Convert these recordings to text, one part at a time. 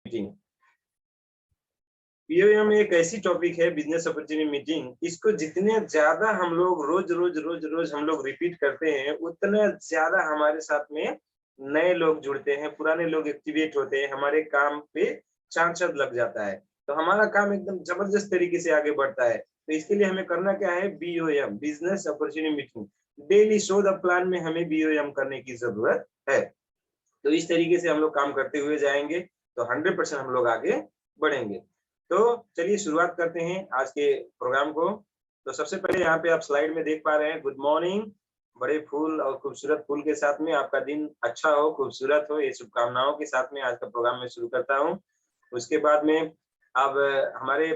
Meeting. BOM एक ऐसी topic है, बिजनेस अपॉर्चुनिटी मीटिंग। इसको जितने ज्यादा हम लोग रोज हम लोग रिपीट करते हैं, उतना ज्यादा हमारे साथ में नए लोग जुड़ते हैं, पुराने लोग एक्टिवेट होते हैं, हमारे काम पे चांद लग जाता है, तो हमारा काम एकदम जबरदस्त तरीके से आगे बढ़ता है। तो इसके लिए हमें करना क्या है, BOM, business opportunity meeting. Daily show the plan में हमें बीओएम करने की जरूरत है। तो इस तरीके से हम लोग काम करते हुए जाएंगे तो 100% हम लोग आगे बढ़ेंगे। तो चलिए शुरुआत करते हैं आज के प्रोग्राम को। तो सबसे पहले यहाँ पे आप स्लाइड में देख पा रहे हैं, गुड मॉर्निंग, बड़े फूल और खूबसूरत फूल के साथ में आपका दिन अच्छा हो, खूबसूरत हो, ये शुभकामनाओं के साथ में आज का प्रोग्राम मैं शुरू करता हूँ। उसके बाद में अब हमारे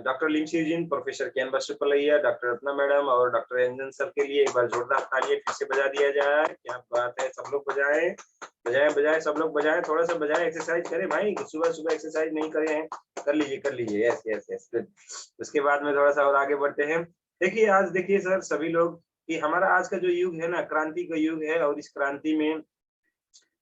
डॉक्टर लिंची जी, प्रोफेसर केन बसुपलैया, डॉक्टर रत्ना मैडम और डॉक्टर रंजन सर के लिए एक बार जोरदार तालियां फिर से बजा दिया जाए। क्या बात है, सब लोग बजाएं बजाएं सब लोग बजाएं, थोड़ा सा बजाएं, एक्सरसाइज करें भाई, सुबह सुबह एक्सरसाइज नहीं करे हैं, कर लीजिए। Yes yes yes, good. उसके बाद में थोड़ा सा और आगे बढ़ते हैं। देखिए आज देखिए सर सभी लोग कि हमारा आज का जो युग है ना, क्रांति का युग है, और इस क्रांति में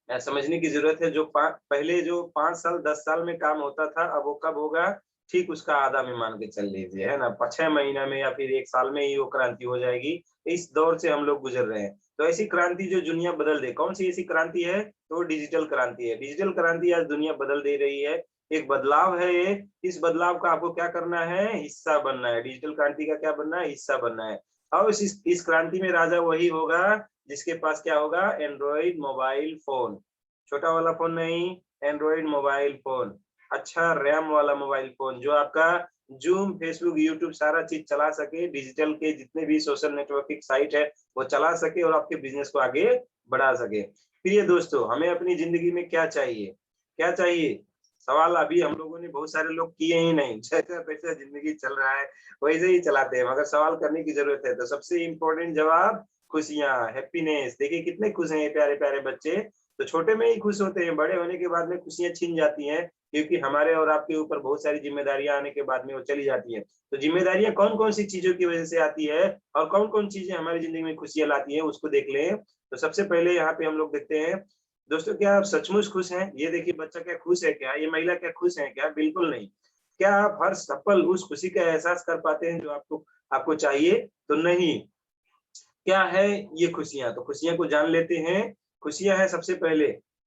समझने की जरूरत है। जो पहले जो 5 साल 10 साल में काम होता था, अब वो कब होगा, ठीक उसका आधा में मान के चल लीजिए, है ना, 6 महीना में या फिर 1 साल में ही वो क्रांति हो जाएगी। इस दौर से हम लोग गुजर रहे हैं। तो ऐसी क्रांति जो दुनिया बदल दे, कौन सी ऐसी क्रांति है, तो डिजिटल क्रांति है। डिजिटल क्रांति आज दुनिया बदल दे रही है, एक बदलाव है ये। इस बदलाव का आपको क्या करना है, हिस्सा बनना है। डिजिटल क्रांति का क्या बनना है, हिस्सा बनना है। और इस क्रांति में राजा वही होगा जिसके पास क्या होगा, एंड्रॉइड मोबाइल फोन। छोटा वाला फोन नहीं, एंड्रॉइड मोबाइल फोन, अच्छा रैम वाला मोबाइल फोन, जो आपका जूम, फेसबुक, यूट्यूब सारा चीज चला सके, डिजिटल के जितने भी सोशल नेटवर्किंग साइट है वो चला सके और आपके बिजनेस को आगे बढ़ा सके। प्रिय दोस्तों, हमें अपनी जिंदगी में क्या चाहिए, क्या चाहिए, सवाल अभी हम लोगों ने बहुत सारे लोग किए ही नहीं। जैसा पैसा जिंदगी चल रहा है वैसे ही चलाते हैं, मगर सवाल करने की जरूरत है। तो सबसे इम्पोर्टेंट जवाब, खुशियां, हैप्पीनेस। देखिए कितने खुश हैं ये प्यारे प्यारे बच्चे। तो छोटे में ही खुश होते हैं, बड़े होने के बाद में खुशियां छिन जाती हैं, क्योंकि हमारे और आपके ऊपर बहुत सारी जिम्मेदारियां आने के बाद में वो चली जाती हैं। तो जिम्मेदारियां कौन कौन सी चीजों की वजह से आती है और कौन कौन चीजें हमारी जिंदगी में खुशियां लाती हैं, उसको देख लें। तो सबसे पहले यहाँ पे हम लोग देखते हैं, दोस्तों क्या आप सचमुच खुश हैं? ये देखिए बच्चा क्या खुश है क्या, ये महिला क्या खुश है क्या? बिल्कुल नहीं। क्या आप हर पल उस खुशी का एहसास कर पाते हैं जो आपको चाहिए? तो नहीं। क्या है ये खुशियां? तो खुशियां को जान लेते हैं। खुशियां है सबसे पहले,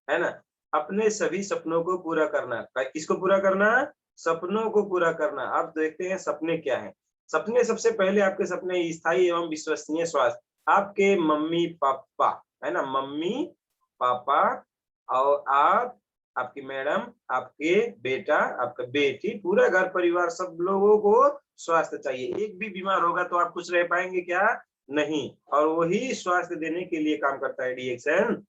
है ना, अपने सभी सपनों को पूरा करना। किसको पूरा करना? सपनों को पूरा करना। अब देखते हैं सपने क्या हैं। सपने, सबसे पहले आपके सपने स्थायी एवं विश्वसनीय स्वास्थ्य। आपके मम्मी पापा, है ना, मम्मी पापा और आप, आपकी मैडम, आपके बेटा, आपका बेटी, पूरा घर परिवार, सब लोगों को स्वास्थ्य चाहिए। एक भी बीमार होगा तो आप खुश रह पाएंगे क्या? नहीं। और वही स्वास्थ्य देने के लिए काम करता है डीएक्सएन।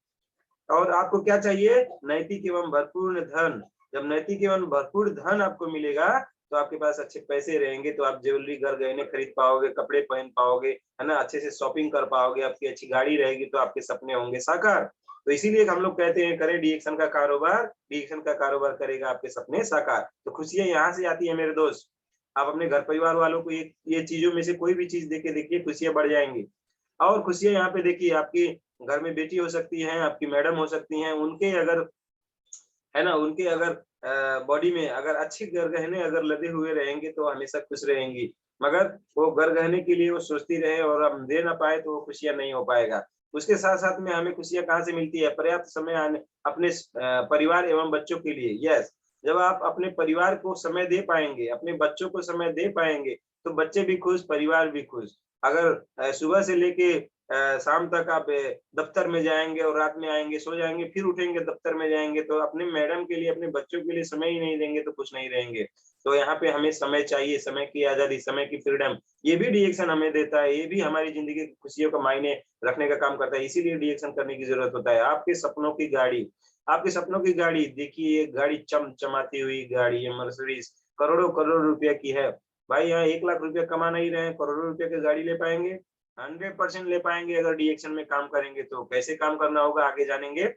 और आपको क्या चाहिए? नैतिक एवं भरपूर धन। जब नैतिक एवं भरपूर धन आपको मिलेगा तो आपके पास अच्छे पैसे रहेंगे, तो आप ज्वेलरी, घर गहने खरीद पाओगे, कपड़े पहन पाओगे, है ना, अच्छे से शॉपिंग कर पाओगे, आपकी अच्छी गाड़ी रहेगी, तो आपके सपने होंगे साकार। तो इसीलिए हम लोग कहते हैं करें डीएक्शन का कारोबार, डीएक्शन का कारोबार करेगा आपके सपने साकार। तो खुशियां यहाँ से आती है मेरे दोस्त। आप अपने घर परिवार वालों को ये चीजों में से कोई भी चीज देके देखिए, खुशियां बढ़ जाएंगी। और खुशियां यहाँ पे देखिए, आपकी घर में बेटी हो सकती हैं, आपकी मैडम हो सकती हैं, उनके अगर, है ना, उनके अगर बॉडी में अगर अच्छे गहने अगर लदे हुए रहेंगे तो हमेशा खुश रहेंगी। मगर वो गहने के लिए वो सोचती रहे और हम दे ना पाए तो वो खुशियां नहीं हो पाएगा। उसके साथ साथ में हमें खुशियां कहाँ से मिलती है? पर्याप्त समय आने अपने परिवार एवं बच्चों के लिए। यस, जब आप अपने परिवार को समय दे पाएंगे, अपने बच्चों को समय दे पाएंगे, तो बच्चे भी खुश, परिवार भी खुश। अगर सुबह से लेके शाम तक आप दफ्तर में जाएंगे और रात में आएंगे, सो जाएंगे, फिर उठेंगे, दफ्तर में जाएंगे, तो अपने मैडम के लिए, अपने बच्चों के लिए समय ही नहीं देंगे तो कुछ नहीं रहेंगे। तो यहाँ पे हमें समय चाहिए, समय की आजादी, समय की फ्रीडम, ये भी डीएक्शन हमें देता है। ये भी हमारी जिंदगी की खुशियों का मायने रखने का काम करता है। इसीलिए डीएक्शन करने की जरूरत होता है। आपके सपनों की गाड़ी, आपके सपनों की गाड़ी देखिए, एक गाड़ी चमचमाती हुई गाड़ी है, मर्सिडीज, करोड़ों करोड़ रुपया की है। भाई यहाँ 1 लाख रुपया कमा नहीं रहे हैं, करोड़ों रुपया की गाड़ी ले पाएंगे? 100% ले पाएंगे। अगर डीएक्शन में काम करेंगे तो कैसे काम करना होगा आगे जानेंगे।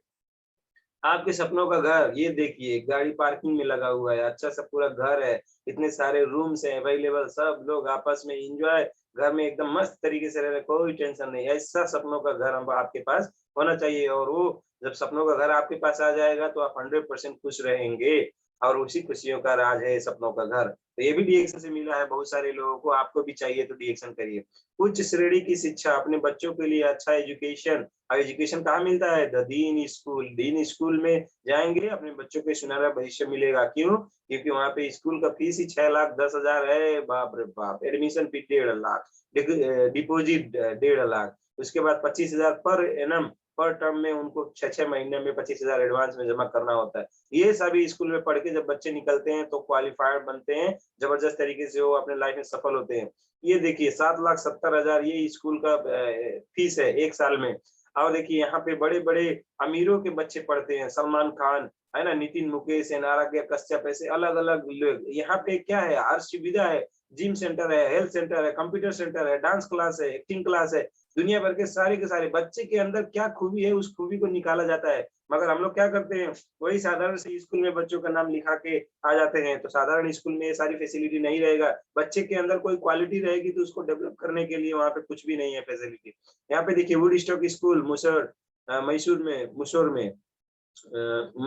आपके सपनों का घर, ये देखिए गाड़ी पार्किंग में लगा हुआ है, अच्छा सा पूरा घर है, इतने सारे रूम्स हैं अवेलेबल, सब लोग आपस में एंजॉय, घर में एकदम मस्त तरीके से रह रहे, कोई टेंशन नहीं। ऐसा सपनों का घर हम आपके पास होना चाहिए। और वो जब सपनों का घर आपके पास आ जाएगा तो आप 100% खुश रहेंगे और उसी खुशियों का राज है सपनों का घर। तो ये भी डीएक्सन से मिला है बहुत सारे लोगों को, आपको भी चाहिए तो डीएक्सन करिए। उच्च श्रेणी की शिक्षा अपने बच्चों के लिए अच्छा एजुकेशन, और एजुकेशन कहाँ मिलता है? The Deen school. Deen school में जाएंगे, अपने बच्चों के सुनहरा भविष्य मिलेगा। क्यों? क्योंकि वहाँ पे स्कूल का फीस ही 6,10,000 है। बाप रे बाप। एडमिशन फी 1,50,000, डिपोजिट 1,50,000, उसके बाद 25,000 पर एनम, पर टर्म में उनको 6-6 महीने में 25,000 एडवांस में जमा करना होता है। ये सभी स्कूल में पढ़ के जब बच्चे निकलते हैं तो क्वालिफाइड बनते हैं, जबरदस्त तरीके से वो अपने लाइफ में सफल होते हैं। ये देखिए 7,70,000 ये स्कूल का फीस है एक साल में। और देखिए यहाँ पे बड़े-बड़े अमीरों के बच्चे पढ़ते हैं, सलमान खान, है ना, नितिन मुकेश, एनआरके कश्यप, ऐसे अलग-अलग लोग। यहाँ पे क्या है? हर सुविधा है, जिम सेंटर है, हेल्थ सेंटर है, कंप्यूटर सेंटर है, डांस क्लास है, एक्टिंग क्लास है, दुनिया भर के सारे बच्चे के अंदर क्या खूबी है उस खूबी को निकाला जाता है। मगर हम लोग क्या करते हैं? वही साधारण से स्कूल में बच्चों का नाम लिखा के आ जाते हैं। तो साधारण स्कूल में ये सारी फैसिलिटी नहीं रहेगा। बच्चे के अंदर कोई क्वालिटी रहेगी तो उसको डेवलप करने के लिए वहाँ पे कुछ भी नहीं है फैसिलिटी। यहाँ पे देखिए वुड स्टॉक स्कूल मैसूर में,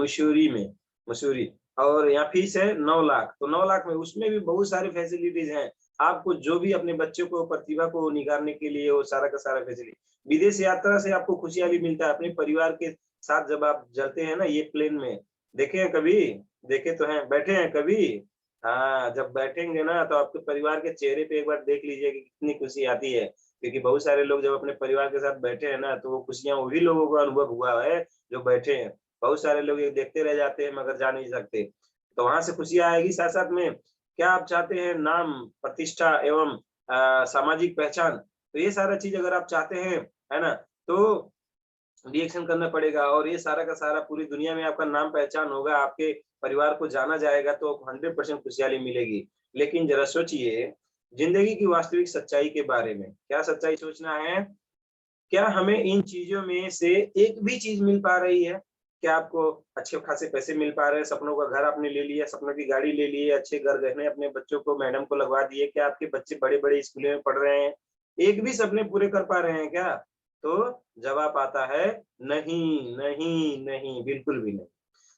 मसूरी में, मसूरी, और यहाँ फीस है 9 लाख। तो 9 लाख में उसमें भी बहुत सारी फैसिलिटीज हैं। आपको जो भी अपने बच्चों को प्रतिभा को निखारने के लिए वो सारा का सारा फैसिलिटी। विदेश यात्रा से आपको खुशियाँ भी मिलता है। अपने परिवार के साथ जब आप चलते हैं ना ये प्लेन में, देखे हैं कभी? देखे तो हैं, बैठे हैं कभी? हाँ, जब बैठेंगे ना तो आपके परिवार के चेहरे पे एक बार देख लीजिए कि कितनी खुशी आती है। क्योंकि बहुत सारे लोग जब अपने परिवार के साथ बैठे हैं ना तो वो खुशियाँ वही लोगों को अनुभव हुआ है जो बैठे हैं। बहुत सारे लोग ये देखते रह जाते हैं मगर जा नहीं सकते। तो वहाँ से खुशियाँ आएगी, साथ-साथ में क्या आप चाहते हैं? नाम, प्रतिष्ठा एवं सामाजिक पहचान। तो ये सारा चीज़ अगर आप चाहते हैं, है ना? तो रिएक्शन करना पड़ेगा और ये सारा का सारा पूरी दुनिया में आपका नाम पहचान होगा, आपके परिवार को जाना जाएगा तो 100% खुशहाली मिलेगी। लेकिन ज़रा सोचिए, ज़िंदगी की वास्तविक सच्चाई के बारे में। क्या सच्चाई सोचना है? क्या हमें इन चीज़ों में से एक भी चीज़ मिल पा रही है? क्या आपको अच्छे खासे पैसे मिल पा रहे हैं? सपनों का घर आपने ले लिया, सपनों की गाड़ी ले ली है, अच्छे घर-गहने अपने बच्चों को, मैडम को लगवा दिए। क्या आपके बच्चे बड़े-बड़े स्कूलों में पढ़ रहे हैं? एक भी सपने पूरे कर पा रहे हैं क्या? तो जवाब आता है नहीं, नहीं, नहीं, बिल्कुल भी नहीं।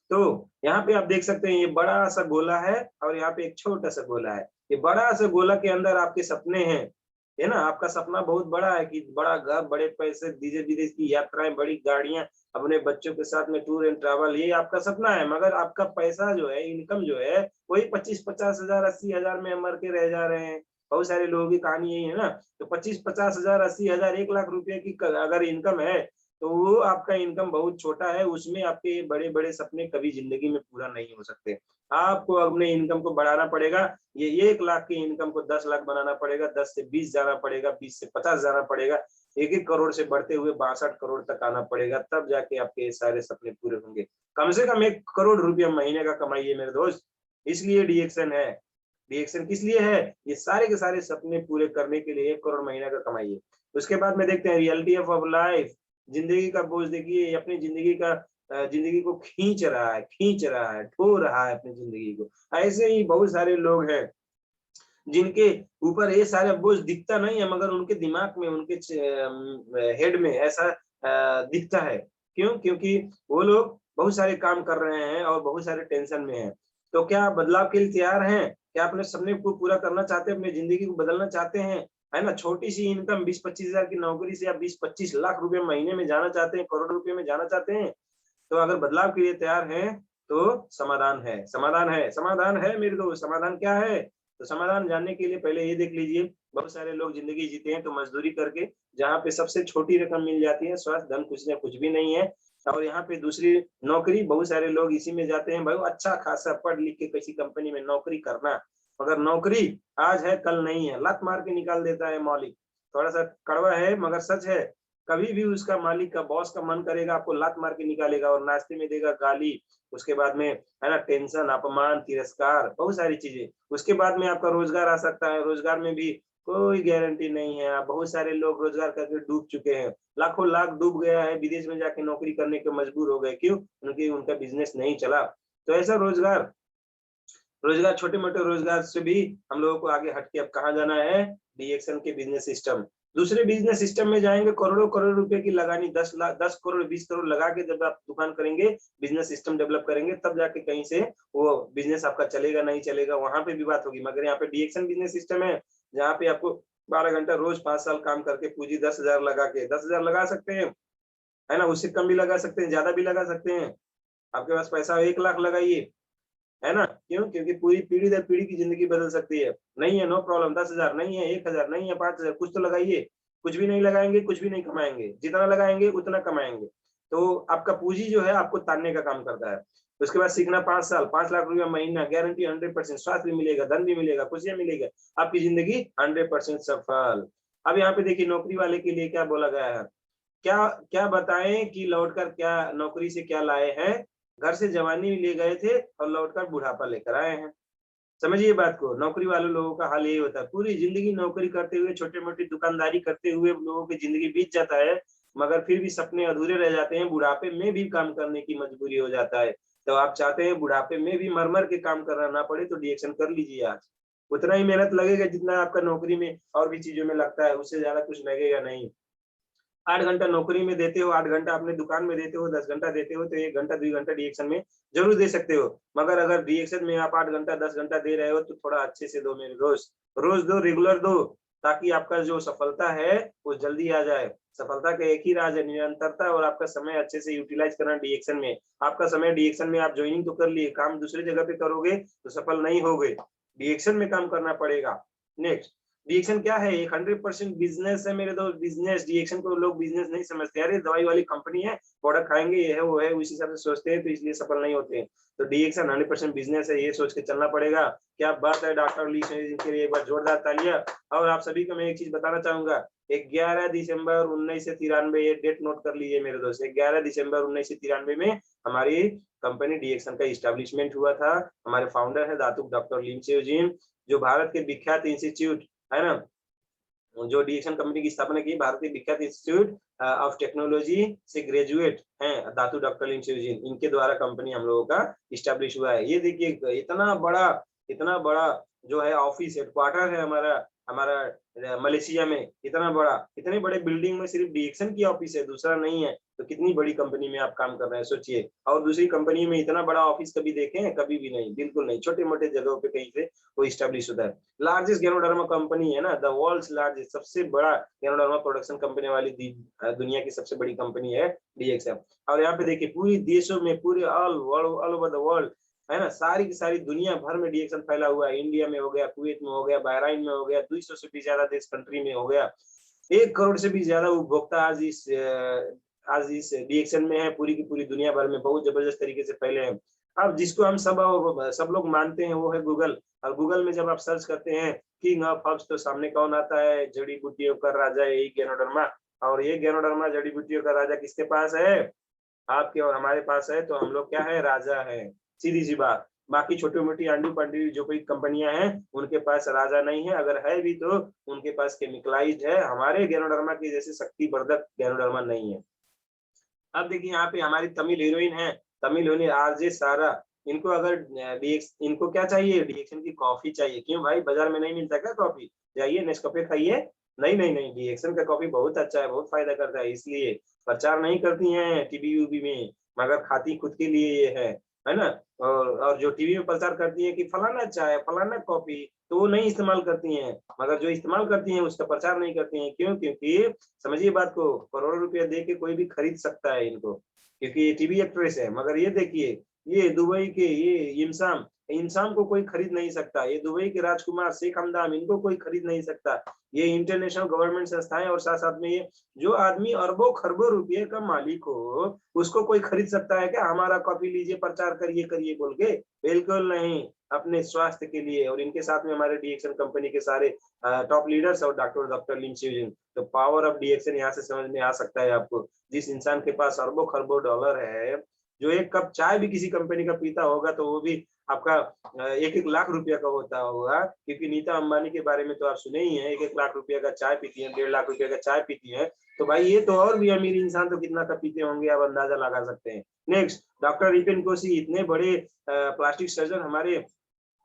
तो यहाँ पे आप देख सकते हैं ये बड़ा-सा गोला है और यहाँ पे एक छोटा-सा गोला है। ये बड़ा-सा गोला के अंदर आपके सपने हैं, है ना? आपका सपना बहुत बड़ा है कि बड़ा घर, बड़े पैसे, विदेश-विदेश की यात्राएँ, बड़ी गाड़ियाँ, अपने बच्चों के साथ में टूर एंड ट्रैवल, ये आपका सपना है। मगर आपका पैसा जो है, इनकम जो है, वही 25-50 हज़ार, 80 हज़ार में मर के रह जा रहे हैं। बहुत सारे लोगों की कहानी यही है ना। तो 25-50 हज़ार, 80 हज़ार, 1 लाख रुपए की अगर इनकम है तो वो आपका इनकम बहुत छोटा है, उसमें आपके बड़े-बड़े सपने कभी ज़िंदगी में पूरा नहीं हो सकते। आपको अपने इनकम को बढ़ाना पड़ेगा, ये 1 लाख की इनकम को 10 लाख बनाना पड़ेगा, 10 से 20 जाना पड़ेगा, 20 से 50 जाना पड़ेगा, 1-1 करोड़ से बढ़ते हुए 62 करोड़ तक आना पड़ेगा, तब जाके आपके ये सारे सपने पूरे होंगे। कम से कम 1 करोड़ रुपया महीने का कमाइए मेरे दोस्त, इसलिए डीएक्शन है। डीएक्शन किस लिए है? ये सारे के सारे सपने पूरे करने के लिए 1 करोड़ महीने का कमाइए। उसके बाद में देखते हैं रियलिटी ऑफ लाइफ। जिंदगी का बोझ देखिए, ये अपनी जिंदगी का जिंदगी को खींच रहा है, ढो रहा है अपनी जिंदगी को। ऐसे ही बहुत सारे लोग हैं जिनके ऊपर ये सारा बोझ दिखता नहीं है मगर उनके दिमाग में, उनके हेड में ऐसा दिखता है। क्यों? क्योंकि वो लोग बहुत सारे काम कर रहे हैं और बहुत सारे टेंशन में हैं। तो क्या आप बदलाव के लिए तैयार हैं? क्या अपने सपने को पूरा करना चाहते हैं, अपनी जिंदगी को बदलना चाहते हैं? है ना? छोटी-सी इनकम 20-25 हज़ार की नौकरी से आप 20-25 लाख रुपए महीने में जाना चाहते हैं, करोड़ रुपए में जाना चाहते हैं? तो अगर बदलाव के लिए तैयार हैं, तो समाधान है मेरे दोस्त। समाधान क्या है? तो समाधान जानने के लिए पहले ये देख लीजिए, बहुत सारे लोग ज़िंदगी जीते हैं तो मज़दूरी करके, जहाँ पे सबसे छोटी रकम मिल जाती है, स्वास्थ्य, धन, खुशियाँ कुछ भी नहीं है। और यहाँ पे दूसरी नौकरी, बहुत सारे लोग इसी में जाते हैं, भाई अच्छा खासा पढ़ लिख के किसी कंपनी में नौकरी करना, मगर नौकरी आज है, कल नहीं है, लात मार के निकाल देता है मालिक। थोड़ा-सा कड़वा है मगर सच है। कभी भी उसका मालिक का, बॉस का मन करेगा आपको लात मार के निकालेगा और नाश्ते में देगा गाली, उसके बाद में है ना टेंशन, अपमान, तिरस्कार, बहुत सारी चीजें। उसके बाद में आपका रोजगार आ सकता है, रोजगार में भी कोई गारंटी नहीं है। बहुत सारे लोग रोजगार करके डूब चुके हैं, लाखों लाख डूब गया है, विदेश में जाके नौकरी करने के मजबूर हो गए। क्यों? उनकी उनका बिजनेस नहीं चला। तो ऐसा रोजगार रोजगार छोटे-मोटे रोजगार से भी हम लोगों को आगे हट के अब कहाँ जाना है? डीएक्शन के बिज़नेस सिस्टम। दूसरे बिजनेस सिस्टम में जाएंगे, करोड़ों करोड़ रुपए की लगानी, 10 करोड़ 20 करोड़ लगा के जब आप दुकान करेंगे, बिजनेस सिस्टम डेवलप करेंगे, तब जाके कहीं से वो बिजनेस आपका चलेगा नहीं चलेगा, वहां पे भी बात होगी। मगर यहाँ पे डीएक्शन बिजनेस सिस्टम है, जहाँ पे आपको 12 घंटा रोज 5 साल काम करके पूंजी 10,000 लगा के, 10,000 लगा सकते हैं, है ना, उससे कम भी लगा सकते हैं, ज्यादा भी लगा सकते हैं। आपके पास पैसा 1 लाख लगाइए, है ना, क्यों? क्योंकि पूरी पीढ़ी दर पीढ़ी की जिंदगी बदल सकती है। नहीं है, नो प्रॉब्लम, 10,000 नहीं है, 1,000 नहीं है, 5,000, कुछ तो लगाइए। कुछ भी नहीं लगाएंगे, कुछ भी नहीं कमाएंगे, जितना लगाएंगे उतना कमाएंगे। तो आपका पूंजी जो है आपको तानने का काम करता है। उसके बाद सीखना 5 साल, 5 लाख रुपया महीना, गारंटी 100%, स्वास्थ्य भी मिलेगा, धन भी मिलेगा, खुशियां मिलेगा, आपकी जिंदगी 100% सफल। अब यहाँ पे देखिए नौकरी वाले के लिए क्या बोला गया है, क्या क्या बताएं कि लौटकर क्या नौकरी से क्या लाए हैं। घर से जवानी ले गए थे और लौटकर बुढ़ापा लेकर आए हैं। समझिए बात को, नौकरी वाले लोगों का हाल यही होता है, पूरी जिंदगी नौकरी करते हुए, छोटे मोटी दुकानदारी करते हुए लोगों की जिंदगी बीत जाता है, मगर फिर भी सपने अधूरे रह जाते हैं, बुढ़ापे में भी काम करने की मजबूरी हो जाता है। तो आप चाहते हैं बुढ़ापे में भी मर मर के काम करना ना पड़े, तो डीएक्शन कर लीजिए आज। उतना ही मेहनत लगेगा जितना आपका नौकरी में और भी चीजों में लगता है, उससे ज्यादा कुछ लगेगा नहीं। 8 घंटा नौकरी में देते हो, 8 घंटा अपने दुकान में देते हो, 10 घंटा देते हो, तो 1 घंटा 2 घंटा डीएक्शन में जरूर दे सकते हो। मगर अगर डीएक्शन में आप 8 घंटा 10 घंटा दे रहे हो, तो थोड़ा अच्छे से दो मेरे दोस्त, रोज दो, रेगुलर दो, ताकि आपका जो सफलता है वो जल्दी आ जाए। सफलता का एक ही राज है, निरंतरता, और आपका समय अच्छे से यूटिलाइज करना डीएक्शन में। आपका समय डीएक्शन में आप ज्वाइनिंग तो कर लिए, काम दूसरी जगह पे करोगे तो सफल नहीं होगे, डीएक्शन में काम करना पड़ेगा। नेक्स्ट, डीएक्शन क्या है? एक 100% बिजनेस है मेरे दोस्त, बिजनेस। डीएक्शन को लोग बिजनेस नहीं समझते, अरे दवाई वाली कंपनी है, प्रोडक्ट खाएंगे, ये है वो है, उस हिसाब से सोचते हैं, तो इसलिए सफल नहीं होते हैं। तो डीएक्शन 100% बिजनेस है, ये सोच के चलना पड़ेगा। क्या बात है डॉक्टर ली के लिए एक बार जोरदार तालियां। और आप सभी को मैं एक चीज बताना चाहूंगा, 11 दिसंबर 1993, ये डेट नोट कर लीजिए मेरे दोस्त, 11 दिसंबर 1993 में हमारी कंपनी डीएक्शन का इस्टेब्लिशमेंट हुआ था। हमारे फाउंडर है दातुक डॉक्टर लिम चियोजिन, जो भारत के विख्यात इंस्टीट्यूट, है ना, जो डीएक्शन कंपनी की स्थापना की, भारत के विख्यात इंस्टीट्यूट ऑफ टेक्नोलॉजी से ग्रेजुएट हैं दातु डॉक्टर लिम चियोजिन, इनके द्वारा कंपनी हम लोगों का इस्टेब्लिश हुआ है। ये देखिए इतना बड़ा जो है ऑफिस हेडक्वार्टर है हमारा हमारा मलेशिया में, इतना बड़ा, इतने बड़े बिल्डिंग में सिर्फ डीएक्शन की ऑफिस है, दूसरा नहीं है। तो कितनी बड़ी कंपनी में आप काम कर रहे हैं सोचिए। और दूसरी कंपनी में इतना बड़ा ऑफिस कभी देखे हैं? कभी भी नहीं, बिल्कुल नहीं, छोटे मोटे जगहों पे कहीं से वो इस्टेब्लिश होता है। लार्जेस्ट गैनोडर्मा कंपनी है ना, द वर्ल्ड्स लार्जेस्ट, सबसे बड़ा गैनोडर्मा प्रोडक्शन कंपनी वाली दुनिया की सबसे बड़ी कंपनी है डीएक्सएम। और यहाँ पे देखिए पूरी देशों में, पूरे ऑल ओवर द वर्ल्ड, है ना, सारी की सारी दुनिया भर में डीएक्शन फैला हुआ है। इंडिया में हो गया, कुवैत में हो गया, बहराइन में हो गया, 200 से भी ज्यादा देश कंट्री में हो गया। 1 करोड़ से भी ज्यादा उपभोक्ता आज इस डीएक्शन में है, पूरी की पूरी दुनिया भर में बहुत जबरदस्त तरीके से फैले हैं। अब जिसको हम सब लोग मानते हैं वो है गूगल। और गूगल में जब आप सर्च करते हैं किंग ऑफ हर्ब्स, तो सामने कौन आता है? जड़ी बूटियों का राजा, यही गैनोडर्मा। और ये गैनोडर्मा जड़ी बूटियों का राजा किसके पास है? आपके और हमारे पास है। तो हम लोग क्या है? राजा है, सीधी सी बात। बाकी छोटी मोटी आंडी पांडी जो कोई कंपनियां हैं, उनके पास राजा नहीं है, अगर है भी तो उनके पास केमिकलाइज्ड है। हमारे गैनोडर्मा की जैसे शक्तिवर्धक गैनोडर्मा नहीं है। अब देखिए यहाँ पे हमारी तमिल हीरोइन है, तमिल हीरोइन आरजे सारा। इनको अगर इनको क्या चाहिए? डीएक्शन की कॉफी चाहिए। क्यों भाई, बाजार में नहीं मिलता क्या कॉफी? जाइए नेस्कैफे खाइए। नहीं नहीं नहीं, डीएक्शन का कॉफी बहुत अच्छा है, बहुत फायदा करता है, इसलिए प्रचार नहीं करती हैं टीवी यूवी में, मगर खाती खुद के लिए ये है ना। और जो टीवी में प्रचार करती है कि फलाना चाय, फलाना कॉफी, तो वो नहीं इस्तेमाल करती हैं। मगर जो इस्तेमाल करती हैं उसका प्रचार नहीं करती हैं। क्यों? क्योंकि समझिए बात को, करोड़ों रुपया दे के कोई भी खरीद सकता है इनको, क्योंकि ये टीवी एक्ट्रेस है। मगर ये देखिए, ये दुबई के ये इंसान इंसान को कोई खरीद नहीं सकता। ये दुबई के राजकुमार शेख हमदान, इनको कोई खरीद नहीं सकता। ये इंटरनेशनल गवर्नमेंट संस्थाएं, और साथ साथ में ये जो आदमी अरबों खरबों रुपये का मालिक हो, उसको कोई खरीद सकता है क्या? हमारा कॉपी लीजिए, प्रचार करिए करिए बोल के? बिल्कुल नहीं। अपने स्वास्थ्य के लिए। और इनके साथ में हमारे डीएक्शन कंपनी के सारे टॉप लीडर्स और डॉक्टर लिम चियोजिन। तो पावर ऑफ डीएक्शन यहाँ से समझ में आ सकता है आपको। जिस इंसान के पास अरबों खरबों डॉलर है, जो एक कप चाय भी किसी कंपनी का पीता होगा, तो वो भी आपका 1-1 लाख रुपया का होता होगा। क्योंकि नीता अंबानी के बारे में तो आप सुने ही हैं, 1-1 लाख रुपया का चाय पीती है, 1.5 लाख रुपया का चाय पीती है। तो भाई ये तो और भी अमीर इंसान तो कितना का पीते होंगे, आप अंदाजा लगा सकते हैं। नेक्स्ट, डॉक्टर रिपेन कोशी, इतने बड़े प्लास्टिक सर्जन हमारे,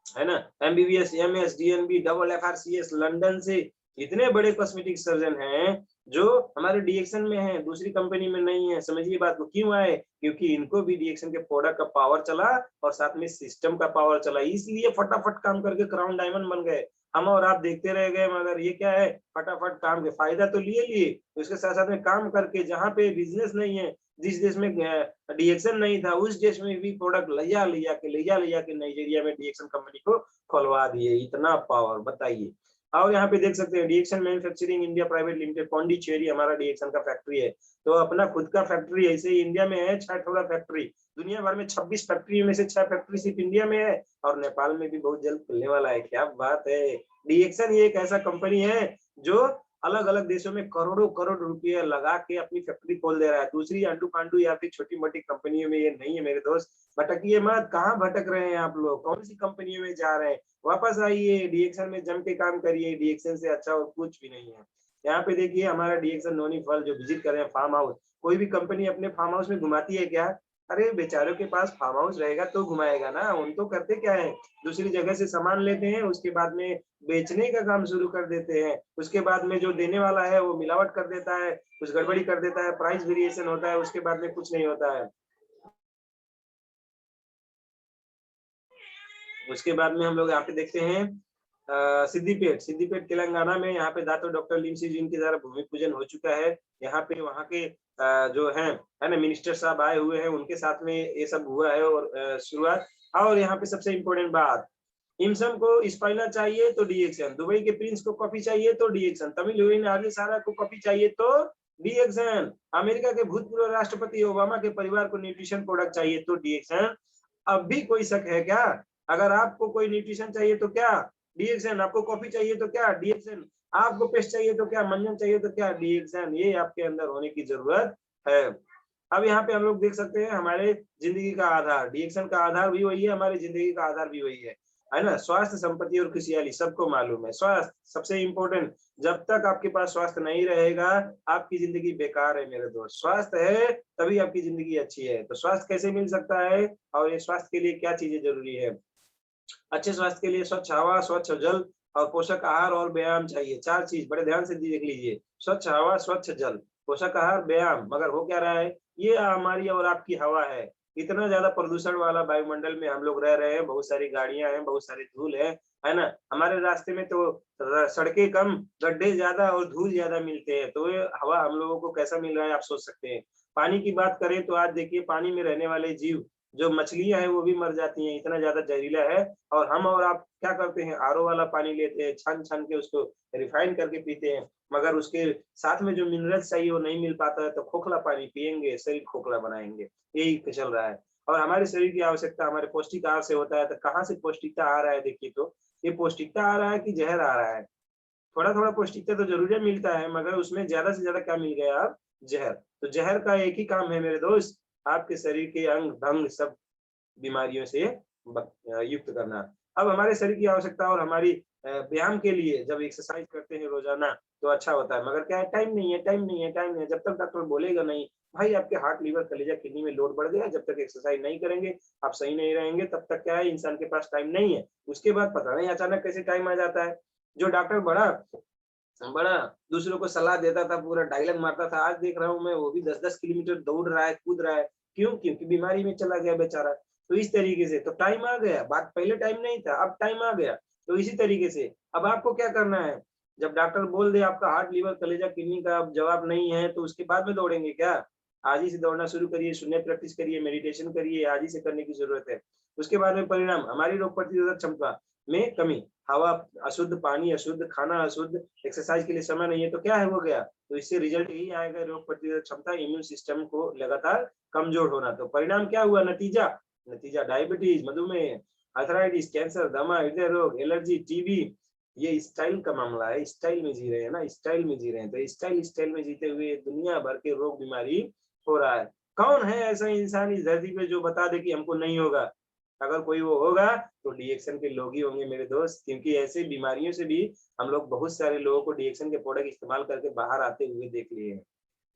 है ना, MBBS, MS, DNB, double FRCS, London से इतने बड़े कॉस्मेटिक सर्जन हैं जो हमारे डीएक्सन में हैं, दूसरी कंपनी में नहीं है। समझिए बात को, क्यों आए? क्योंकि इनको भी डीएक्सन के प्रोडक्ट का पावर चला और साथ में सिस्टम का पावर चला, इसलिए फटाफट काम करके क्राउन डायमंड बन गए। हम और आप देखते रह गए, मगर ये क्या है, फटाफट काम के फायदा तो लिए, उसके साथ-साथ में काम करके जहाँ पे बिज़नेस नहीं है, जिस देश में डीएक्सन नहीं था, उस देश में भी प्रोडक्ट ले जा के नाइजीरिया में डीएक्सन कंपनी को खोलवा दिए। इतना पावर, बताइए। और यहाँ पे देख सकते हैं Dixon manufacturing India private limited Pondicherry हमारा डीएक्सन का फैक्ट्री है। तो अपना खुद का फैक्ट्री ऐसे ही इंडिया में है 6 ठोड़ा फैक्ट्री। दुनिया भर में 26 फैक्ट्री में से 6 फैक्ट्री सिर्फ इंडिया में है और नेपाल में भी बहुत जल्द खुलने वाला है। क्या बात है! डीएक्सन ये एक ऐसा कंपनी है जो अलग-अलग देशों में करोड़ों-करोड़ रुपए लगा के अपनी फैक्ट्री खोल दे रहा है। दूसरी आंडू-पांडू या फिर छोटी-मोटी कंपनियों में ये नहीं है मेरे दोस्त। भटकिए मत, कहाँ भटक रहे हैं आप लोग? कौन-सी कंपनियों में जा रहे हैं? वापस आइए, डीएक्सन में जम के काम करिए, डीएक्सन से अच्छा और कुछ भी नहीं है। यहाँ पे देखिए हमारा डीएक्सन नोनी फल जो विजिट कर रहे हैं फार्म हाउस, कोई भी कंपनी अपने फार्म हाउस में घुमाती है क्या? अरे बेचारों के पास फार्म हाउस रहेगा तो घुमाएगा ना, उन तो करते क्या है, दूसरी जगह से सामान लेते हैं, उसके बाद में बेचने का काम शुरू कर देते हैं। उसके बाद में जो देने वाला है वो मिलावट कर देता है, कुछ गड़बड़ी कर देता है, प्राइस वेरिएशन होता है, उसके बाद में कुछ नहीं होता है। उसके बाद में हम लोग यहाँ पे देखते हैं सिद्दीपेट तेलंगाना में, यहाँ पे दातो डॉक्टर लिमसी जी के द्वारा भूमि पूजन हो चुका है। यहाँ पे वहाँ के जो है ना मिनिस्टर साहब आए हुए हैं, उनके साथ में ये सब हुआ है और शुरुआत। और यहाँ पे सबसे इम्पोर्टेंट बात, इमसम को स्पाइनर चाहिए तो डीएक्सन, दुबई के प्रिंस को कॉफी चाहिए तो डीएक्सन, तमिल हीरोइन आरली सारा को कॉफी चाहिए तो डीएक्सन, अमेरिका के भूतपूर्व राष्ट्रपति ओबामा के परिवार को न्यूट्रिशन प्रोडक्ट चाहिए तो डीएक्सन। अब भी कोई शक है क्या? अगर आपको कोई न्यूट्रिशन चाहिए तो क्या? डीएक्सन। आपको कॉफी चाहिए तो क्या? डीएक्सन। आपको पेस्ट चाहिए तो क्या? मंजन चाहिए तो क्या? डीएक्सन। ये आपके अंदर होने की जरूरत है। अब यहाँ पे हम लोग देख सकते हैं हमारे जिंदगी का आधार, डीएक्सन का आधार भी वही है, हमारी जिंदगी का आधार भी वही है ना? स्वास्थ्य, संपत्ति और खुशहाली सबको मालूम है। स्वास्थ्य सबसे इम्पोर्टेंट, जब तक आपके पास स्वास्थ्य नहीं रहेगा आपकी जिंदगी बेकार है मेरे दोस्त। स्वास्थ्य है तभी आपकी जिंदगी अच्छी है। तो स्वास्थ्य कैसे मिल सकता है और ये स्वास्थ्य के लिए क्या चीजें जरूरी है? अच्छे स्वास्थ्य के लिए स्वच्छ हवा, स्वच्छ जल और पोषक आहार और व्यायाम चाहिए। 4 चीज बड़े ध्यान से देख लीजिए, स्वच्छ हवा, स्वच्छ जल, पोषक आहार, व्यायाम। मगर हो क्या रहा है, ये हमारी और आपकी हवा है। इतना ज्यादा प्रदूषण वाला वायुमंडल में हम लोग रह रहे हैं, बहुत सारी गाड़ियां हैं, बहुत सारी धूल है ना? हमारे रास्ते में तो सड़कें कम, गड्ढे ज्यादा और धूल ज्यादा मिलते हैं, तो ये हवा हम लोगों को कैसा मिल रहा है आप सोच सकते हैं। पानी की बात करें तो आज देखिए पानी में रहने वाले जीव, जो मछलियां हैं वो भी मर जाती हैं, इतना ज्यादा जहरीला है। और हम और आप क्या करते हैं, आरओ वाला पानी लेते हैं, छान छान के उसको रिफाइन करके पीते हैं, मगर उसके साथ में जो मिनरल्स चाहिए वो नहीं मिल पाता है, तो खोखला पानी पिएंगे, शरीर खोखला बनाएंगे, यही चल रहा है। और हमारे शरीर की आवश्यकता हमारे पौष्टिक आहार से होता है, तो कहाँ से पौष्टिकता आ रहा है देखिए, तो ये पौष्टिकता आ रहा है कि जहर आ रहा है? थोड़ा थोड़ा पौष्टिकता तो जरूर मिलता है, मगर उसमें ज्यादा से ज्यादा क्या मिल गया, आप जहर। तो जहर का एक ही काम है मेरे दोस्त, आपके शरीर के अंग भंग सब बीमारियों से युक्त करना। अब हमारे शरीर की आवश्यकता और हमारी व्यायाम के लिए जब एक्सरसाइज करते हैं रोजाना तो अच्छा होता है, मगर क्या है, टाइम नहीं है, टाइम नहीं है, टाइम नहीं है। जब तक डॉक्टर बोलेगा नहीं भाई आपके हार्ट, लीवर, कलेजा, किडनी में लोड बढ़ गया, जब तक एक्सरसाइज नहीं करेंगे आप सही नहीं रहेंगे, तब तक क्या है, इंसान के पास टाइम नहीं है। उसके बाद पता नहीं अचानक कैसे टाइम आ जाता है। जो डॉक्टर बड़ा बड़ा दूसरों को सलाह देता था, पूरा डायलॉग मारता था, आज देख रहा हूँ मैं वो भी 10-10 किलोमीटर दौड़ रहा है, कूद रहा है। क्यों? क्योंकि बीमारी में चला गया बेचारा। तो इस तरीके से तो टाइम आ गया, बात पहले टाइम नहीं था, अब टाइम आ गया। तो इसी तरीके से अब आपको क्या करना है, जब डॉक्टर बोल दे आपका हार्ट, लीवर, कलेजा, किडनी का अब जवाब नहीं है, तो उसके बाद में दौड़ेंगे क्या? आज ही से दौड़ना शुरू करिए, शून्य प्रैक्टिस करिए, मेडिटेशन करिए, आज ही से करने की जरूरत है। उसके बाद में परिणाम, हमारी रोग प्रतिरोधक क्षमता में कमी, हवा अशुद्ध, पानी अशुद्ध, खाना अशुद्ध, एक्सरसाइज के लिए समय नहीं है, तो क्या है, हो गया। तो इससे रिजल्ट यही आएगा, रोग प्रतिरोधक क्षमता, इम्यून सिस्टम को लगातार कमजोर होना। तो परिणाम क्या हुआ, नतीजा नतीजा डायबिटीज, मधुमेह, आर्थराइटिस, कैंसर, दमा, हृदय रोग, एलर्जी, टीबी। ये स्टाइल का मामला है, स्टाइल में जी रहे हैं ना, स्टाइल में जी रहे हैं, तो स्टाइल में जीते हुए दुनिया भर के रोग बीमारी हो रहा है। कौन है ऐसा इंसान इस धरती पे जो बता दे कि हमको नहीं होगा? अगर कोई वो होगा तो डीएक्सन के लोग ही होंगे मेरे दोस्त, क्योंकि ऐसे बीमारियों से भी हम लोग बहुत सारे लोगों को डीएक्सन के प्रोडक्ट इस्तेमाल करके बाहर आते हुए देख लिए हैं।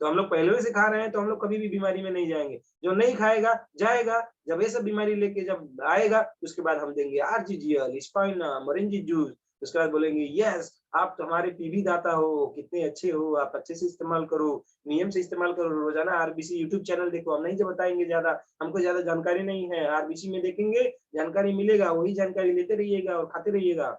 तो हम लोग पहले से खा रहे हैं तो हम लोग कभी भी बीमारी में नहीं जाएंगे। जो नहीं खाएगा जाएगा, जब ये सब बीमारी लेके जब आएगा उसके बाद हम देंगे आरजीजीएल, स्पाइना, मरिंजी जूस, उसके बाद बोलेंगे यस आप तो हमारे पीवी दाता हो, कितने अच्छे हो, आप अच्छे से इस्तेमाल करो, नियम से इस्तेमाल करो, रोजाना आरबीसी यूट्यूब चैनल देखो, हम नहीं जो बताएंगे ज्यादा, हमको ज्यादा जानकारी नहीं है, आरबीसी में देखेंगे जानकारी मिलेगा, वही जानकारी लेते रहिएगा और खाते रहिएगा।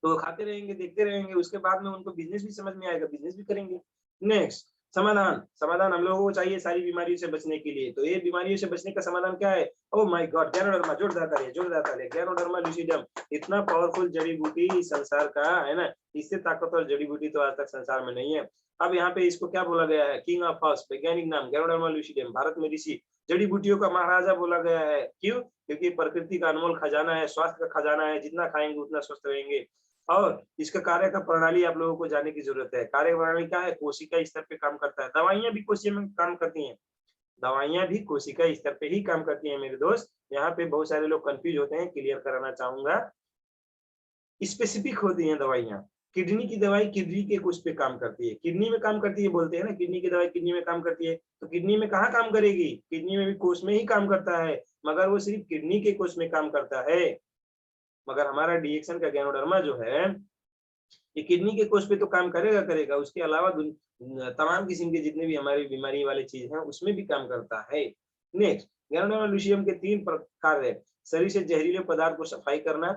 तो खाते रहेंगे, देखते रहेंगे, उसके बाद में उनको बिजनेस भी समझ में आएगा, बिजनेस भी करेंगे। नेक्स्ट समाधान, समाधान हम लोगों को चाहिए सारी बीमारियों से बचने के लिए। तो ये बीमारियों से बचने का समाधान क्या है? ओह माय गॉड, गैनोडर्मा, जोरदार ताली, गैनोडर्मा लूसिडम, इतना पावरफुल जड़ी बूटी संसार का है ना, इससे ताकतवर जड़ी बूटी तो आज तक संसार में नहीं है। अब यहाँ पे इसको क्या बोला गया है? किंग ऑफ हर्ब्स, वैज्ञानिक नाम गैनोडर्मा लूसिडम, भारत में ऋषि, जड़ी बूटियों का महाराजा बोला गया है। क्यों? क्योंकि प्रकृति का अनमोल खजाना है, स्वास्थ्य का खजाना है, जितना खाएंगे उतना स्वस्थ रहेंगे। और इसका कार्य का प्रणाली आप लोगों को जानने की जरूरत है। कार्य प्रणाली क्या है? कोशिका स्तर पे काम करता है। दवाइयां भी कोशिका में काम करती हैं, दवाइयां भी कोशिका स्तर पे ही काम करती हैं मेरे दोस्त। यहाँ पे बहुत सारे लोग कंफ्यूज होते हैं, क्लियर कराना चाहूंगा। स्पेसिफिक होती हैं दवाइयां। किडनी की दवाई किडनी के कुछ पे काम करती है, किडनी में काम करती है, बोलते हैं ना किडनी की दवाई किडनी में काम करती है, तो किडनी में कहाँ काम करेगी? किडनी में भी कोष में ही काम करता है, मगर वो सिर्फ किडनी के कोष में काम करता है। मगर हमारा डीएक्सन का गैनोडर्मा जो है ये किडनी के कोष पे तो काम करेगा, उसके अलावा तमाम किस्म के जितने भी हमारी बीमारी वाले चीज हैं उसमें भी काम करता है। नेक्स्ट, गैनोडर्मा लूसिडम के 3 प्रकार है। शरीर से जहरीले पदार्थ को सफाई करना,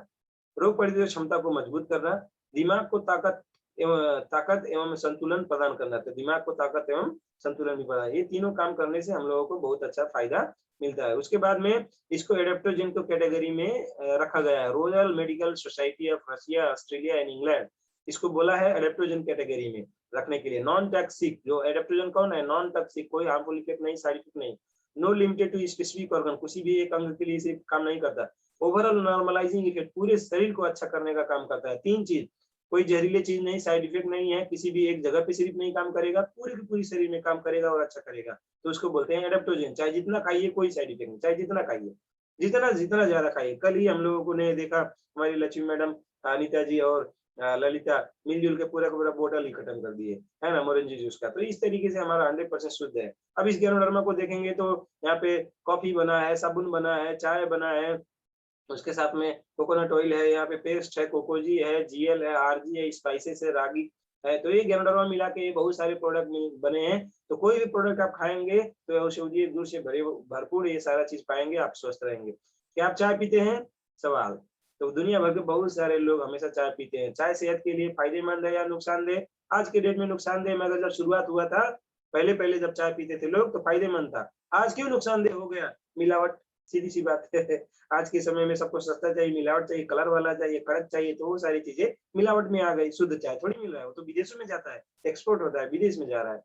रोग प्रतिरोधक क्षमता को मजबूत करना, दिमाग को ताकत एवं संतुलन प्रदान करना। तो दिमाग को ताकत एवं संतुलन भी प्रदान, ये तीनों काम करने से हम लोगों को बहुत अच्छा फायदा मिलता है। उसके बाद में इसको एडेप्टोजन को कैटेगरी में रखा गया है। Royal medical society of Russia, Australia and England इसको बोला है एडेप्टोजन कैटेगरी में रखने के लिए। नॉन टॉक्सिक, जो एडेप्टोजन कौन है? नॉन टॉक्सिक, कोई हार्मफुल इफेक्ट नहीं, साइड इफेक्ट नहीं। No limited to specific organ, किसी भी एक अंग के लिए सिर्फ काम नहीं करता। ओवरऑल नॉर्मलाइजिंग इफेक्ट, पूरे शरीर को अच्छा करने का काम करता है। 3 चीज, कोई जहरीले चीज नहीं, साइड इफेक्ट नहीं है, किसी भी एक जगह पे सिर्फ नहीं काम करेगा, पूरी की पूरी शरीर में काम करेगा और अच्छा करेगा, तो उसको बोलते हैं एडेप्टोजन। चाहे जितना खाइए कोई साइड इफेक्ट नहीं, चाहे जितना खाइए, जितना जितना ज्यादा खाइए। कल ही हम लोगों ने देखा हमारी लक्ष्मी मैडम, अनिता जी और ललिता मिलजुल के पूरा का पूरा बोतल ही खत्म कर दिए, है ना, मोरंजी जूस का। तो इस तरीके से हमारा 100% शुद्ध है। अब इस गैनोडर्मा को देखेंगे तो यहाँ पे कॉफी बना है, साबुन बना है, चाय बना है, उसके साथ में कोकोनट ऑयल है, यहाँ पे पेस्ट है, कोकोजी है, जीएल है, आरजी है, स्पाइसेस है, रागी है। तो ये गैनोडर्मा मिला के बहुत सारे प्रोडक्ट बने हैं। तो कोई भी प्रोडक्ट आप खाएंगे तो औषधीय गुण से भरपूर ये सारा चीज पाएंगे, आप स्वस्थ रहेंगे। क्या आप चाय पीते हैं? सवाल। तो दुनिया भर के बहुत सारे लोग हमेशा चाय पीते हैं। चाय सेहत के लिए फायदेमंद है या नुकसानदेह? आज के डेट में नुकसानदेह, मगर जब शुरुआत हुआ था, पहले पहले जब चाय पीते थे लोग तो फायदेमंद था। आज क्यों नुकसानदेह हो गया? मिलावट, सीधी सी बात है। आज के समय में सबको सस्ता चाहिए, मिलावट चाहिए, कलर वाला चाहिए, कड़क चाहिए, तो वो सारी चीजें मिलावट में आ गई। शुद्ध चाय थोड़ी मिल रहा है, वो तो विदेशों में जाता है, एक्सपोर्ट होता है, विदेश में जा रहा है।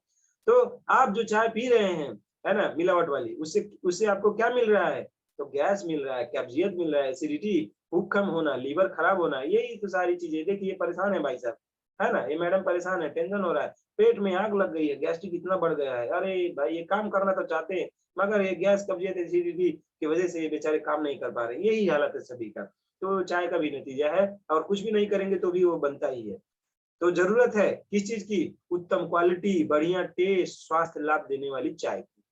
तो आप जो चाय पी रहे हैं, है ना, मिलावट वाली, उससे उससे आपको क्या मिल रहा है? तो गैस मिल रहा है, कब्जियत मिल रहा है, एसिडिटी, भूख कम होना, लीवर खराब होना, यही तो सारी चीजें। देखिए परेशान है भाई साहब, है ना, ये मैडम परेशान है, टेंशन हो रहा है, पेट में आग लग गई है, गैस्ट्रिक इतना बढ़ गया है। अरे भाई ये काम करना तो चाहते हैं, मगर ये गैस, कब्जियत, एसिडिटी की वजह से ये बेचारे काम नहीं कर पा रहे। यही हालत है सभी का। तो चाय का भी नतीजा है, और कुछ भी नहीं करेंगे तो भी वो बनता ही है। तो जरूरत है किस चीज की? उत्तम क्वालिटी, बढ़िया टेस्ट, स्वास्थ्य लाभ देने वाली चाय की।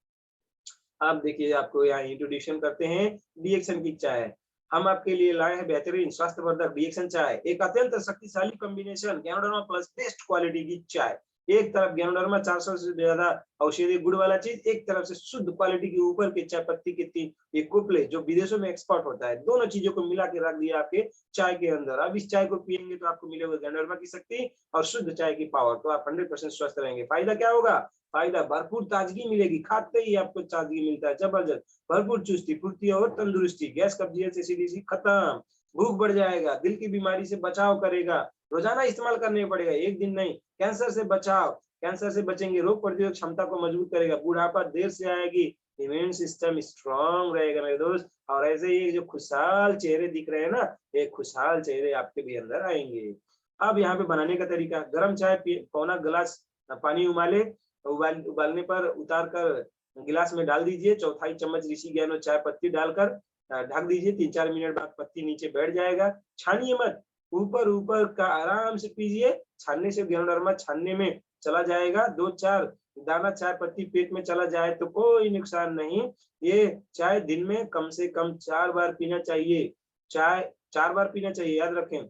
आप देखिए, आपको यहाँ इंट्रोड्यूशन करते हैं डीएक्सन की चाय। हम आपके लिए लाए हैं बेहतरीन स्वास्थ्यवर्धक डीएक्सन चाय, एक अत्यंत शक्तिशाली combination, ganoderma plus best quality की चाय। एक तरफ गैनोडर्मा 400 से ज्यादा औषधीय गुण वाला चीज, एक तरफ से शुद्ध क्वालिटी के ऊपर के चाय पत्ती के 3 ये कुपले जो विदेशों में एक्सपोर्ट होता है, दोनों चीजों को मिला के रख दिया आपके चाय के अंदर। अब इस चाय को पियेंगे तो आपको मिलेगा गैनोडर्मा की शक्ति और शुद्ध चाय की पावर, तो आप 100% स्वस्थ रहेंगे। फायदा क्या होगा? फायदा भरपूर ताजगी मिलेगी, खाते ही आपको ताजगी मिलता है, जबरदस्त, भरपूर चुस्ती, फुर्ती और तंदुरुस्ती, गैस, कब्जियत, एसिडिटी खत्म, भूख बढ़ जाएगा, दिल की बीमारी से बचाव करेगा। रोजाना इस्तेमाल करने पड़ेगा, एक दिन नहीं। कैंसर से बचाव, कैंसर से बचेंगे, रोग प्रतिरोधक क्षमता को मजबूत करेगा, बुढ़ापा देर से आएगी, इम्यून सिस्टम स्ट्रांग रहेगा मेरे दोस्त। और ऐसे ही जो खुशहाल चेहरे दिख रहे हैं ना, ये खुशहाल चेहरे आपके भी अंदर आएंगे। अब यहाँ पे बनाने का तरीका, गर्म चाय पौना गिलास पानी उबालने पर उतार कर गिलास में डाल दीजिए, चौथाई चम्मच ऋषि ज्ञानो चाय पत्ती डालकर ढक दीजिए। 3-4 मिनट बाद पत्ती नीचे बैठ जाएगा, छानिए मत, ऊपर ऊपर का आराम से पीजिए। छानने से गैनोडर्मा छानने में चला जाएगा। 2-4 दाना चाय पत्ती पेट में चला जाए तो कोई नुकसान नहीं। ये चाय दिन में कम से कम 4 बार पीना चाहिए। चाय 4 बार पीना चाहिए, याद रखें।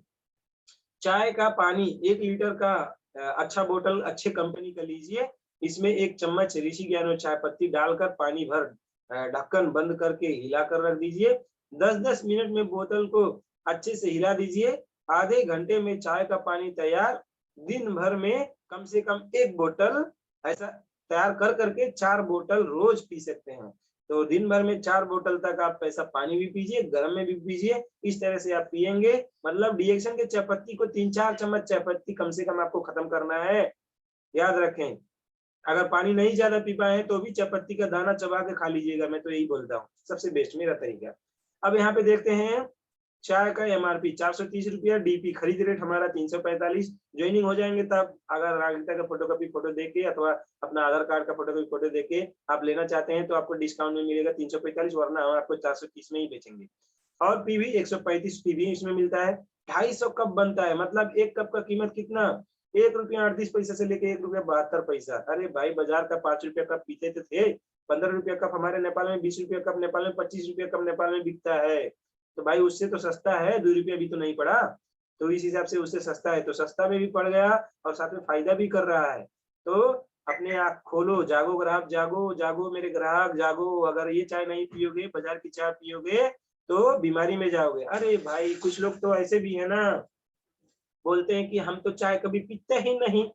चाय का पानी 1 लीटर का अच्छा बोतल अच्छे कंपनी का लीजिए। इसमें 1 चम्मच ऋषि ज्ञानो चाय पत्ती डालकर पानी भर ढक्कन बंद करके हिलाकर रख दीजिए। 10-10 मिनट में बोतल को अच्छे से हिला दीजिए। आधे घंटे में चाय का पानी तैयार। दिन भर में कम से कम 1 बोतल ऐसा तैयार कर करके 4 बोतल रोज पी सकते हैं। तो दिन भर में 4 बोतल तक आप ऐसा पानी भी पीजिए, गर्म में भी पीजिए। इस तरह से आप पिएंगे, मतलब डीएक्शन के चाय पत्ती को 3-4 चम्मच चाय पत्ती कम से कम आपको खत्म करना है। याद रखें, अगर पानी नहीं ज्यादा पी पाए तो भी चाय पत्ती का दाना चबा के खा लीजिएगा, मैं तो यही बोलता हूँ, सबसे बेस्ट मेरा तरीका। अब यहाँ पे देखते हैं चाय का एमआरपी 430 रुपया, डीपी खरीद रेट हमारा 345। ज्वाइनिंग हो जाएंगे तब अगर नागरिकता का फोटोकॉपी फोटो देके अथवा अपना आधार कार्ड का फोटोकॉपी फोटो देके आप लेना चाहते हैं तो आपको डिस्काउंट में मिलेगा 345, वरना हम आपको 430 में ही बेचेंगे। और पीवी 135 पीवी इसमें मिलता है। 250 कप बनता है, मतलब एक कप का कीमत कितना, 1 रुपया 38 पैसा से लेके 1 रुपया 72 पैसा। अरे भाई बाजार का 5 रुपया कप पीते थे, 15 रुपया कप हमारे नेपाल में, 20 रुपया कप नेपाल में, 25 रुपया कप नेपाल में बिकता है। तो भाई उससे तो सस्ता है, 2 रुपया भी तो नहीं पड़ा। तो इस हिसाब से उससे सस्ता है, तो सस्ता में भी पड़ गया और साथ में फायदा भी कर रहा है। तो अपने आँख खोलो, जागो ग्राहक जागो, जागो मेरे ग्राहक जागो। अगर ये चाय नहीं पियोगे, बाजार की चाय पियोगे तो बीमारी में जाओगे। अरे भाई कुछ लोग तो ऐसे भी है ना, बोलते हैं कि हम तो चाय कभी पीते ही नहीं,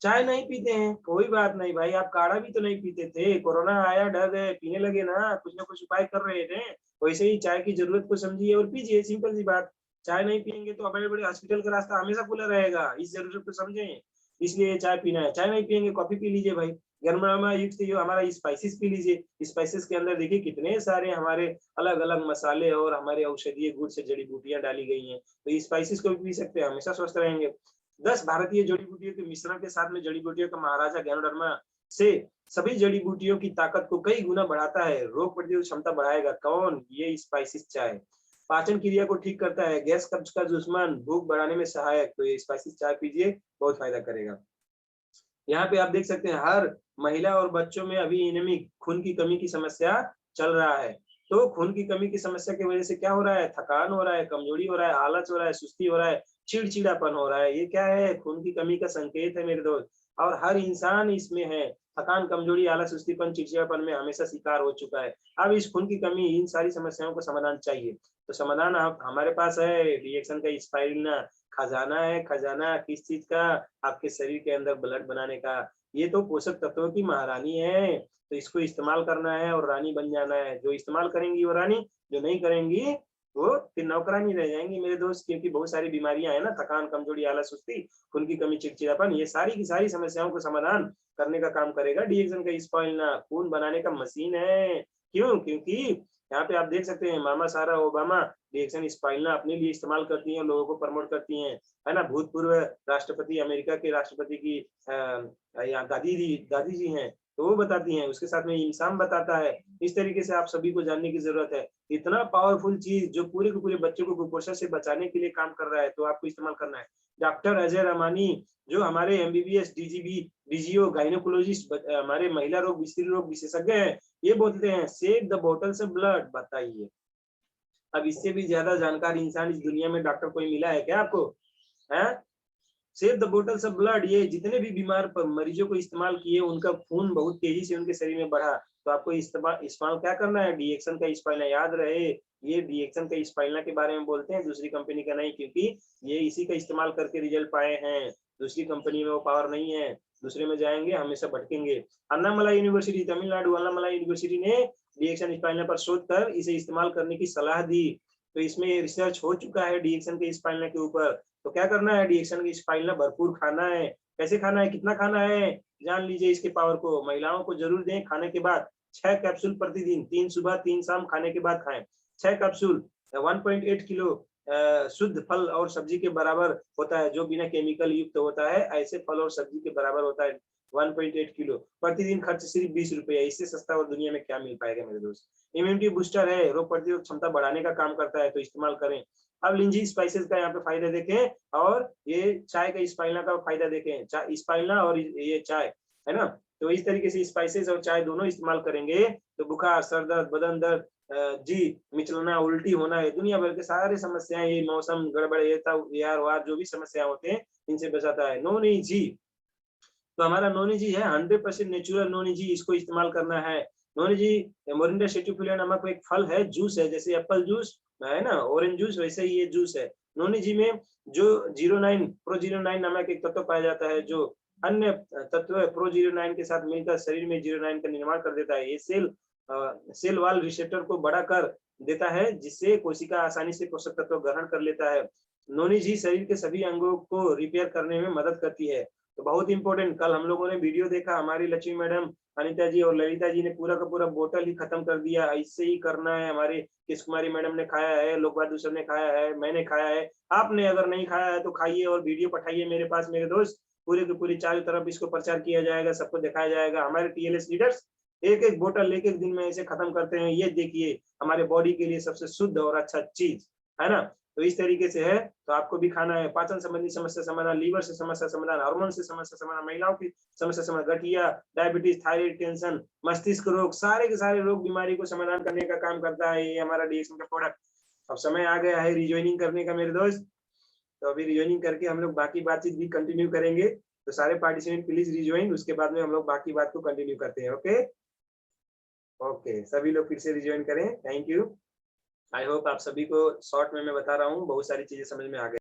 चाय नहीं पीते हैं। कोई बात नहीं भाई, आप काढ़ा भी तो नहीं पीते थे, कोरोना आया डर गए, पीने लगे ना कुछ उपाय कर रहे थे। वैसे ही चाय की जरूरत को समझिए और पीजिए, सिंपल सी बात। चाय नहीं पियेंगे तो बड़े बड़े हॉस्पिटल का रास्ता हमेशा खुला रहेगा, इस जरूरत को समझें। इसलिए चाय पीना है, चाय नहीं पियेंगे कॉफी पी लीजिए भाई। गर्मा युक्त जो हमारा स्पाइसेस पी लीजिए। स्पाइसेस के अंदर देखिए कितने सारे हमारे अलग अलग मसाले और हमारे औषधीय गुण से जड़ी बूटियां डाली गई हैं। तो स्पाइसेस को भी पी सकते हैं, हमेशा स्वस्थ रहेंगे। 10 भारतीय जड़ी बूटियों के मिश्रण के साथ में जड़ी बूटियों का महाराजा ज्ञानोडर्मा से सभी जड़ी बूटियों की ताकत को कई गुना बढ़ाता है। रोग प्रतिरोधक क्षमता बढ़ाएगा कौन, ये स्पाइसेस चाय। पाचन क्रिया को ठीक करता है, गैस कब्ज का दुश्मन, भूख बढ़ाने में सहायक। तो ये स्पाइसेस चाय पीजिए, बहुत फायदा करेगा। यहाँ पे आप देख सकते हैं हर महिला और बच्चों में अभी एनीमिक खून की कमी की समस्या चल रहा है। तो खून की कमी की समस्या की वजह से क्या हो रहा है, थकान हो रहा है, कमजोरी हो रहा है, आलस हो रहा है, सुस्ती हो रहा है, चिड़चिड़ापन हो रहा है। ये क्या है, खून की कमी का संकेत है मेरे दोस्त। और हर इंसान इसमें है, थकान, कमजोरी, आलस, सुस्तीपन, चिड़चिड़ापन में हमेशा शिकार हो चुका है। अब इस खून की कमी, इन सारी समस्याओं को समाधान चाहिए। तो समाधान हमारे पास है, रिएक्शन का स्पाइरुलिना खजाना है। खजाना किस चीज का, आपके शरीर के अंदर ब्लड बनाने का। ये तो पोषक तत्वों की महारानी है, तो इसको इस्तेमाल करना है और रानी बन जाना है। जो इस्तेमाल करेंगी वो रानी, जो नहीं करेंगी वो फिर नौकरानी रह जाएंगी मेरे दोस्त। क्योंकि बहुत सारी बीमारियां है ना, थकान, कमजोरी, आलस, सुस्ती, खून की कमी, चिड़चिड़ापन, ये सारी की सारी समस्याओं को समाधान करने का काम करेगा डीएक्सन का स्पाइरुलिना। खून बनाने का मशीन है। क्यों, क्योंकि यहाँ पे आप देख सकते हैं मामा सारा ओबामा डीएक्सन स्पाइरुलिना अपने लिए इस्तेमाल करती हैं, लोगों को प्रमोट करती हैं, है ना। भूतपूर्व राष्ट्रपति, अमेरिका के राष्ट्रपति की या दादी जी हैं, तो वो बताती हैं, उसके साथ में इंसान बताता है। इस तरीके से आप सभी को जानने की जरूरत है। इतना पावरफुल चीज जो पूरे के पूरे बच्चों को कुपोषण से बचाने के लिए काम कर रहा है, तो आपको इस्तेमाल करना है। डॉक्टर अजय रमानी जो हमारे एमबीबीएस, डीजीबी, डीजीओ, गायनोकोलॉजिस्ट, हमारे महिला रोग, स्त्री रोग विशेषज्ञ हैं, ये बोलते हैं save the bottles of blood. बताइए, अब इससे भी ज्यादा जानकार इंसान इस दुनिया में डॉक्टर कोई मिला है क्या आपको, है? Save the bottles of blood, ये जितने भी बीमार मरीजों को इस्तेमाल किए, उनका खून बहुत तेजी से उनके शरीर में बढ़ा। तो आपको इस्तेमाल क्या करना है, डीएक्सन का स्पाइरुलिना। याद रहे, ये डीएक्सन का स्पाइरुलिना के बारे में बोलते हैं, दूसरी कंपनी का नहीं, क्योंकि ये इसी का इस्तेमाल करके रिजल्ट पाए हैं। दूसरी कंपनी में वो पावर नहीं है, दूसरे में जाएंगे हमेशा भटकेंगे। अन्नामलाई यूनिवर्सिटी, तमिलनाडु अन्नामलाई यूनिवर्सिटी ने डीएक्सन स्पाइरुलिना पर शोध कर इसे इस्तेमाल करने की सलाह दी। तो इसमें रिसर्च हो चुका है डीएक्सन के स्पाइरुलिना के ऊपर। तो क्या करना है, डीएक्सन की स्पाइरुलिना भरपूर खाना है। कैसे खाना है, कितना खाना है, जान लीजिए इसके पावर को। महिलाओं को जरूर दें खाने के बाद 6 कैप्सूल प्रतिदिन, 3 सुबह 3 शाम खाने के बाद खाएं। 6 कैप्सूल 1.8 किलो शुद्ध फल और सब्जी के बराबर होता है, जो बिना केमिकल युक्त होता है, ऐसे फल और सब्जी के बराबर होता है 1.8 किलो प्रतिदिन। खर्च सिर्फ 20 रुपया, इससे सस्ता और दुनिया में क्या मिल पाएगा मेरे दोस्त। इम्यूनिटी बूस्टर है, रोग प्रतिरोधक क्षमता बढ़ाने का काम करता है, तो इस्तेमाल करें। अब लिंजी स्पाइसेस का यहाँ पे फायदा देखें और ये चाय का स्पाइरुलिना का फायदा देखें। स्पाइरुलिना और ये चाय, है ना, तो इस तरीके से स्पाइसेस और चाय दोनों इस्तेमाल करेंगे तो बुखार, सर दर्द, बदन दर्द, जी मिचलना, उल्टी होना, ये दुनिया भर के सारे समस्याएं, ये मौसम गड़बड़, ये यार वार जो भी समस्या होते हैं इनसे बचाता है। नोनी जी, तो हमारा नोनी जी है 100% नेचुरल नोनी जी, इसको इस्तेमाल करना है। नोनी जी मोरिंडा सेटिफिलिया नामक एक फल है, जूस है, जैसे एप्पल जूस है ना, ऑरेंज जूस, वैसे ही ये जूस है। नोनी जी में जो 09 प्रो 09 नामक एक तत्व पाया जाता है, जो अन्य तत्व प्रो 09 के साथ मिलकर शरीर में 09 का निर्माण कर देता है। ये सेल वाल रिसेप्टर को बड़ा कर देता है, जिससे कोशिका आसानी से पोषक तत्व ग्रहण कर लेता है। नोनी जी शरीर के सभी अंगों को रिपेयर करने में मदद करती है। तो बहुत इंपॉर्टेंट, कल हम लोगों ने वीडियो देखा, हमारी लक्ष्मी मैडम, अनिता जी और ललिता जी ने पूरा का पूरा बोतल ही खत्म कर दिया। इससे ही करना है, हमारी किस कुमारी मैडम ने खाया है, लोक बहादुर सर ने खाया है, मैंने खाया है। आपने अगर नहीं खाया है तो खाइए और वीडियो पठाइए मेरे पास, मेरे दोस्त। पूरे की पूरी चारों तरफ इसको प्रचार किया जाएगा, सबको दिखाया जाएगा। हमारे टीएलएस लीडर्स एक एक बोतल एक एक दिन में ऐसे खत्म करते हैं, ये देखिए हमारे बॉडी के लिए सबसे शुद्ध और अच्छा चीज है ना। तो इस तरीके से है, तो आपको भी खाना है। पाचन संबंधी समस्या समाधान, लीवर से समस्या समाधान, हार्मोन से समस्या समाधान, महिलाओं की समस्या समाधान, गठिया, डायबिटीज, थायराइड, टेंशन, मस्तिष्क रोग, सारे के सारे रोग बीमारी को समाधान करने का काम करता है ये हमारा डीएक्सन का प्रोडक्ट। अब समय आ गया है रिज्वाइनिंग करने का मेरे दोस्त, तो अभी रिज्वाइनिंग करके हम लोग बाकी बातचीत भी कंटिन्यू करेंगे। तो सारे पार्टिसिपेंट प्लीज रिज्वाइन, उसके बाद में हम लोग बाकी बात को कंटिन्यू करते हैं। ओके ओके, सभी लोग फिर से रिज्वाइन करें। Thank you. आई होप आप सभी को शॉर्ट में मैं बता रहा हूँ, बहुत सारी चीजें समझ में आ गई।